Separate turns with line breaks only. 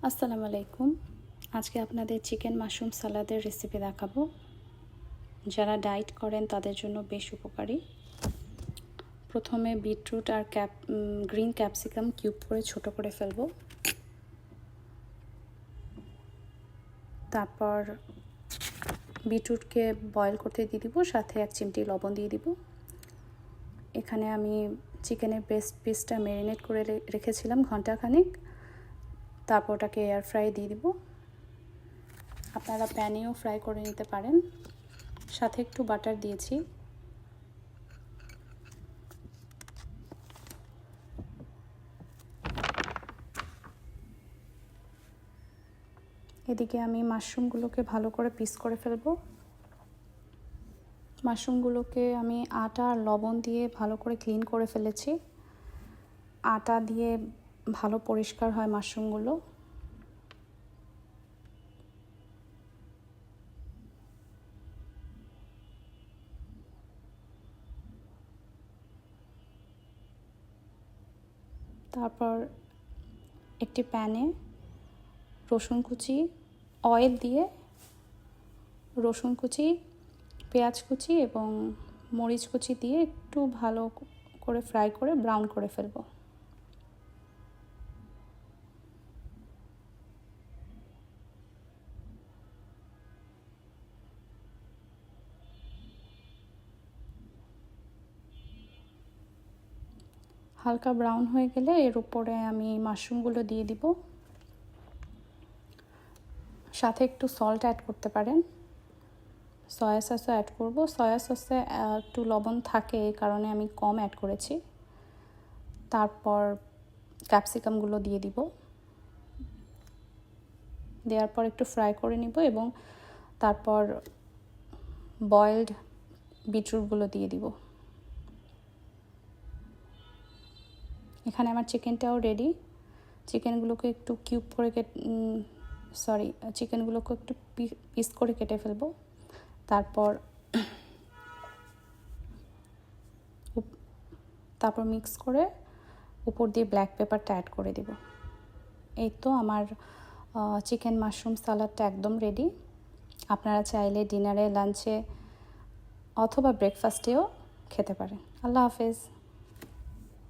আসসালামু আলাইকুম। আজকে আপনাদের চিকেন মাশরুম সালাদের রেসিপি দেখাবো। যারা ডায়েট করেন তাদের জন্য বেশ উপকারী। প্রথমে বিটরুট আর গ্রিন ক্যাপসিকাম কিউব করে ছোট করে ফেলবো। তারপর বিটরুটকে বয়েল করতে দিয়ে দিব, সাথে 1 চিমটি লবণ দিয়ে দিব। এখানে আমি চিকেনের ব্রেস্ট পিসটা ম্যারিনেট করে রেখেছিলাম ঘন্টাখানেক। তারপর ওটাকে এয়ার ফ্রাই দিয়ে দিব। আপনারা প্যানেও ফ্রাই করে নিতে পারেন। সাথে একটু বাটার দিয়েছি। এদিকে আমি মাশরুমগুলোকে ভালো করে পিস করে ফেলব। মাশরুমগুলোকে আমি আটা আর লবণ দিয়ে ভালো করে ক্লিন করে ফেলেছি। আটা দিয়ে ভালো পরিষ্কার হয় মাশরুমগুলো। তারপর একটি প্যানে রসুন কুচি, অয়েল দিয়ে রসুন কুচি, পেঁয়াজ কুচি এবং মরিচ কুচি দিয়ে একটু ভালো করে ফ্রাই করে ব্রাউন করে ফেলব। হালকা ব্রাউন হয়ে গেলে এর উপরে আমি মাশরুমগুলো দিয়ে দিব। সাথে একটু সল্ট অ্যাড করতে পারেন। সয়া সসও অ্যাড করব। সয়া সসে একটু লবণ থাকে, এই কারণে আমি কম অ্যাড করেছি। তারপর ক্যাপসিকামগুলো দিয়ে দিব। দেওয়ার পর একটু ফ্রাই করে নিব এবং তারপর বয়েলড বিটরুটগুলো দিয়ে দিব। এখানে আমার চিকেনটাও রেডি। চিকেনগুলোকে একটু কিউব করে চিকেনগুলোকে একটু পিস করে কেটে ফেলবো। তারপর মিক্স করে উপর দিয়ে ব্ল্যাক পেপারটা অ্যাড করে দিব। এই তো আমার চিকেন মাশরুম সালাডটা একদম রেডি। আপনারা চাইলে ডিনারে, লাঞ্চে অথবা ব্রেকফাস্টেও খেতে পারেন। আল্লাহ হাফেজ।